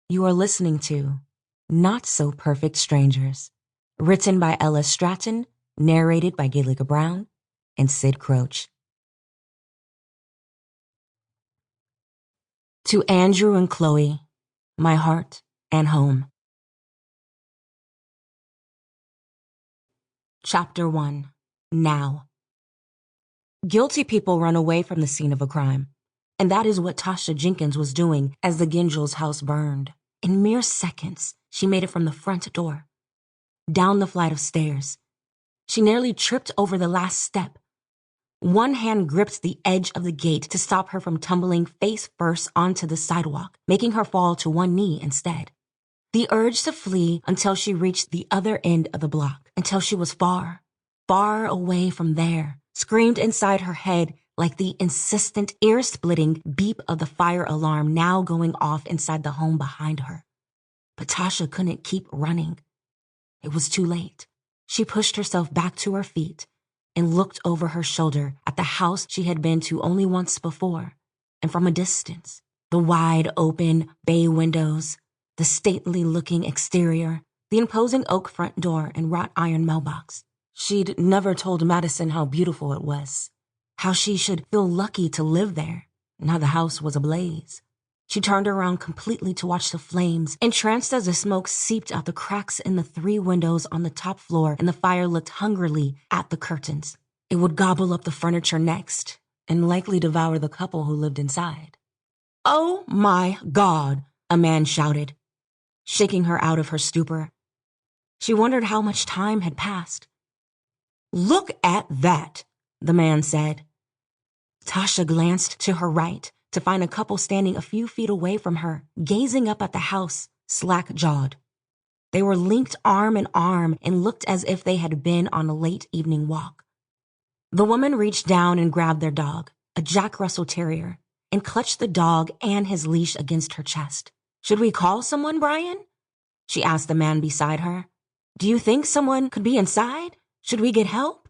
You are listening to Not So Perfect Strangers, written by Ella Stratton, narrated by Gaelika Brown and Sid Kroach. To Andrew and Chloe, my heart and home. Chapter 1. Now. Guilty people run away from the scene of a crime, and that is what Tasha Jenkins was doing as the Gingell's house burned. In mere seconds, she made it from the front door, down the flight of stairs. She nearly tripped over the last step. One hand gripped the edge of the gate to stop her from tumbling face first onto the sidewalk, making her fall to one knee instead. The urge to flee until she reached the other end of the block, until she was far, far away from there, screamed inside her head like the insistent, ear-splitting beep of the fire alarm now going off inside the home behind her. But Tasha couldn't keep running. It was too late. She pushed herself back to her feet and looked over her shoulder at the house she had been to only once before, and from a distance, the wide open bay windows, the stately-looking exterior, the imposing oak front door and wrought iron mailbox. She'd never told Madison how beautiful it was, how she should feel lucky to live there, and how the house was ablaze. She turned around completely to watch the flames, entranced as the smoke seeped out the cracks in the 3 windows on the top floor and the fire looked hungrily at the curtains. It would gobble up the furniture next, and likely devour the couple who lived inside. "Oh my God," a man shouted, shaking her out of her stupor. She wondered how much time had passed. "Look at that," the man said. Tasha glanced to her right to find a couple standing a few feet away from her, gazing up at the house, slack-jawed. They were linked arm in arm and looked as if they had been on a late evening walk. The woman reached down and grabbed their dog, a Jack Russell Terrier, and clutched the dog and his leash against her chest. "Should we call someone, Brian?" she asked the man beside her. "Do you think someone could be inside? Should we get help?"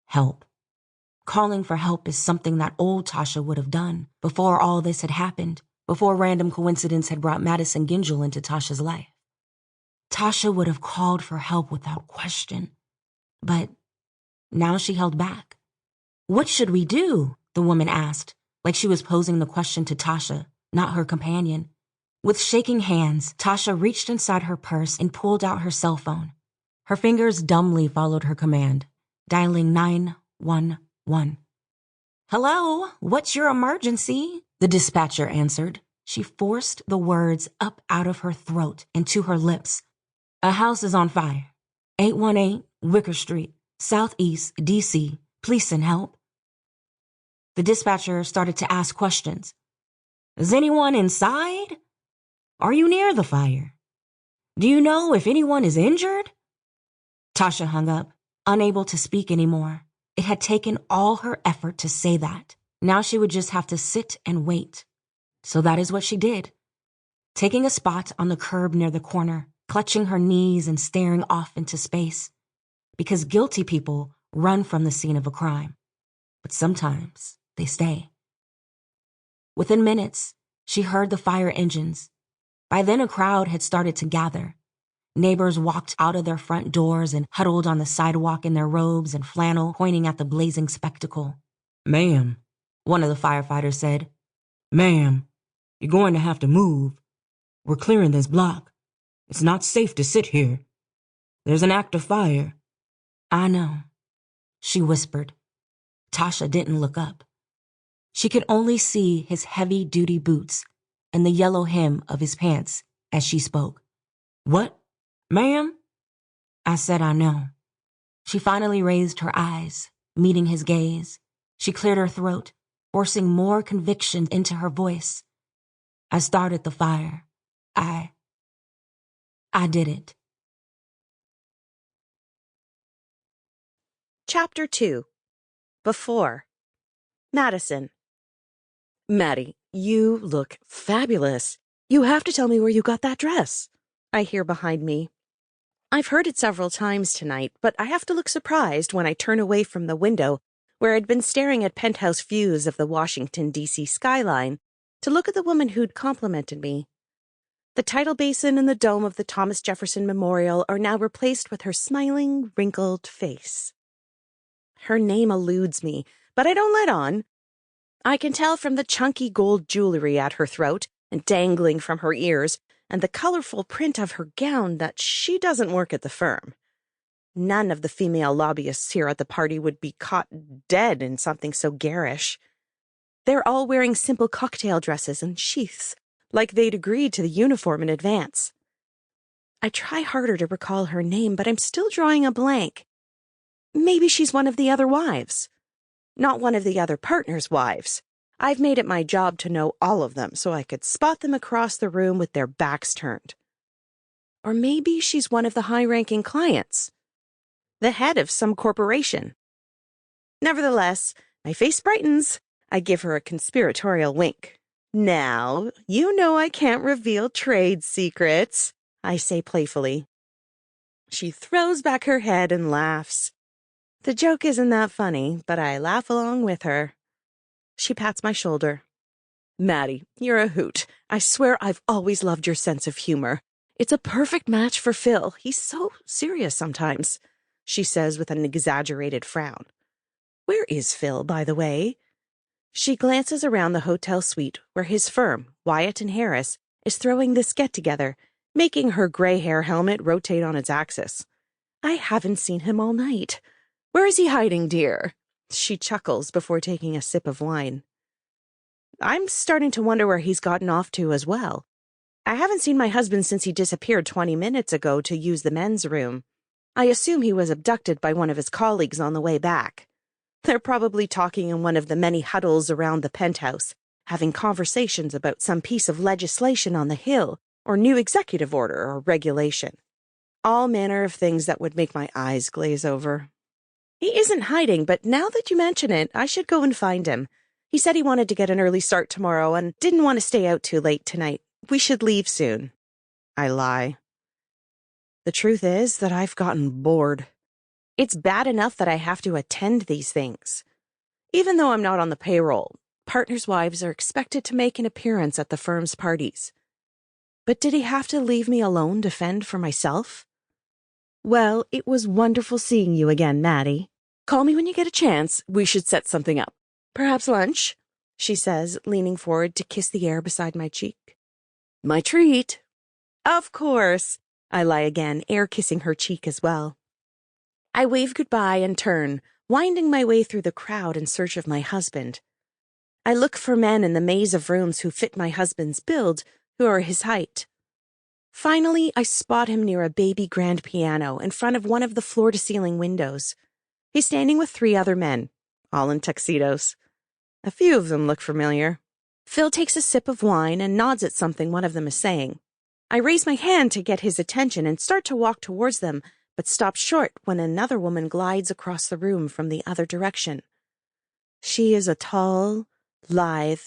Help. Calling for help is something that old Tasha would have done before all this had happened, before random coincidence had brought Madison Gingell into Tasha's life. Tasha would have called for help without question. But now she held back. "What should we do?" the woman asked, like she was posing the question to Tasha, not her companion. With shaking hands, Tasha reached inside her purse and pulled out her cell phone. Her fingers dumbly followed her command, dialing 911. "Hello, what's your emergency?" the dispatcher answered. She forced the words up out of her throat and to her lips. "A house is on fire. 818 Wicker Street, Southeast, D.C. Please send help." The dispatcher started to ask questions. "Is anyone inside? Are you near the fire? Do you know if anyone is injured?" Tasha hung up, unable to speak anymore. It had taken all her effort to say that. Now she would just have to sit and wait. So that is what she did. Taking a spot on the curb near the corner, clutching her knees and staring off into space. Because guilty people run from the scene of a crime. But sometimes they stay. Within minutes, she heard the fire engines. By then a crowd had started to gather. Neighbors walked out of their front doors and huddled on the sidewalk in their robes and flannel, pointing at the blazing spectacle. "Ma'am," one of the firefighters said. "Ma'am, you're going to have to move. We're clearing this block. It's not safe to sit here. There's an active fire." "I know," she whispered. Tasha didn't look up. She could only see his heavy-duty boots and the yellow hem of his pants as she spoke. "What? Ma'am?" "I said I know." She finally raised her eyes, meeting his gaze. She cleared her throat, forcing more conviction into her voice. "I started the fire. I did it." Chapter 2. Before. Madison. "Maddie, you look fabulous. You have to tell me where you got that dress," I hear behind me. I've heard it several times tonight, but I have to look surprised when I turn away from the window where I'd been staring at penthouse views of the Washington, D.C. skyline to look at the woman who'd complimented me. The tidal basin and the dome of the Thomas Jefferson Memorial are now replaced with her smiling, wrinkled face. Her name eludes me, but I don't let on. I can tell from the chunky gold jewelry at her throat and dangling from her ears and the colorful print of her gown that she doesn't work at the firm. None of the female lobbyists here at the party would be caught dead in something so garish. They're all wearing simple cocktail dresses and sheaths, like they'd agreed to the uniform in advance. I try harder to recall her name, but I'm still drawing a blank. Maybe she's one of the other wives. Not one of the other partners' wives. I've made it my job to know all of them so I could spot them across the room with their backs turned. Or maybe she's one of the high-ranking clients. The head of some corporation. Nevertheless, my face brightens. I give her a conspiratorial wink. Now, you know I can't reveal trade secrets, I say playfully. She throws back her head and laughs. The joke isn't that funny, but I laugh along with her. She pats my shoulder. Maddie, you're a hoot. I swear I've always loved your sense of humor. It's a perfect match for Phil. He's so serious sometimes, she says with an exaggerated frown. Where is Phil, by the way? She glances around the hotel suite where his firm, Wyatt and Harris, is throwing this get-together, making her gray hair helmet rotate on its axis. I haven't seen him all night. Where is he hiding, dear? She chuckles before taking a sip of wine. I'm starting to wonder where he's gotten off to as well. I haven't seen my husband since he disappeared 20 minutes ago to use the men's room. I assume he was abducted by one of his colleagues on the way back. They're probably talking in one of the many huddles around the penthouse, having conversations about some piece of legislation on the Hill, or new executive order or regulation. All manner of things that would make my eyes glaze over. He isn't hiding, but now that you mention it, I should go and find him. He said he wanted to get an early start tomorrow and didn't want to stay out too late tonight. We should leave soon. I lie. The truth is that I've gotten bored. It's bad enough that I have to attend these things. Even though I'm not on the payroll, partners' wives are expected to make an appearance at the firm's parties. But did he have to leave me alone to fend for myself? Well, it was wonderful seeing you again, Maddie. Call me when you get a chance. We should set something up. Perhaps lunch, she says, leaning forward to kiss the air beside my cheek. My treat. Of course, I lie again, air kissing her cheek as well. I wave goodbye and turn, winding my way through the crowd in search of my husband. I look for men in the maze of rooms who fit my husband's build, who are his height. Finally, I spot him near a baby grand piano in front of one of the floor-to-ceiling windows. He's standing with 3 other men, all in tuxedos. A few of them look familiar. Phil takes a sip of wine and nods at something one of them is saying. I raise my hand to get his attention and start to walk towards them, but stop short when another woman glides across the room from the other direction. She is a tall, lithe,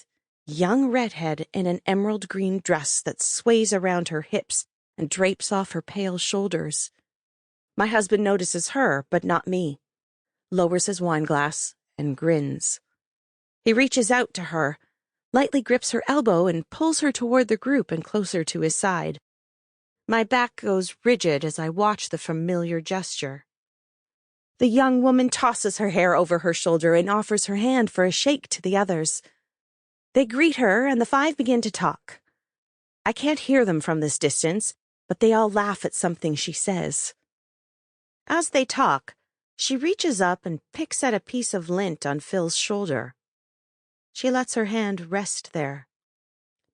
young redhead in an emerald green dress that sways around her hips and drapes off her pale shoulders. My husband notices her, but not me, lowers his wine glass, and grins. He reaches out to her, lightly grips her elbow and pulls her toward the group and closer to his side. My back goes rigid as I watch the familiar gesture. The young woman tosses her hair over her shoulder and offers her hand for a shake to the others. They greet her, and the 5 begin to talk. I can't hear them from this distance, but they all laugh at something she says. As they talk, she reaches up and picks at a piece of lint on Phil's shoulder. She lets her hand rest there.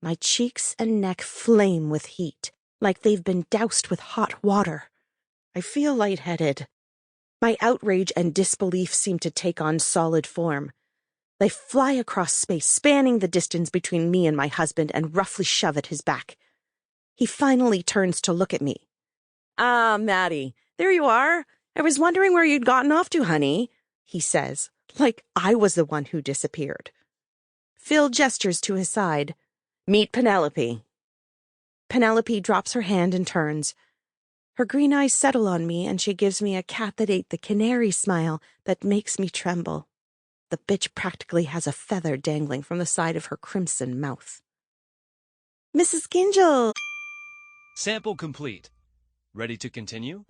My cheeks and neck flame with heat, like they've been doused with hot water. I feel lightheaded. My outrage and disbelief seem to take on solid form. They fly across space, spanning the distance between me and my husband, and roughly shove at his back. He finally turns to look at me. Ah, Maddie, there you are. I was wondering where you'd gotten off to, honey, he says, like I was the one who disappeared. Phil gestures to his side. Meet Penelope. Penelope drops her hand and turns. Her green eyes settle on me, and she gives me a cat-that-ate-the-canary smile that makes me tremble. The bitch practically has a feather dangling from the side of her crimson mouth. Mrs. Gingell! Sample complete. Ready to continue?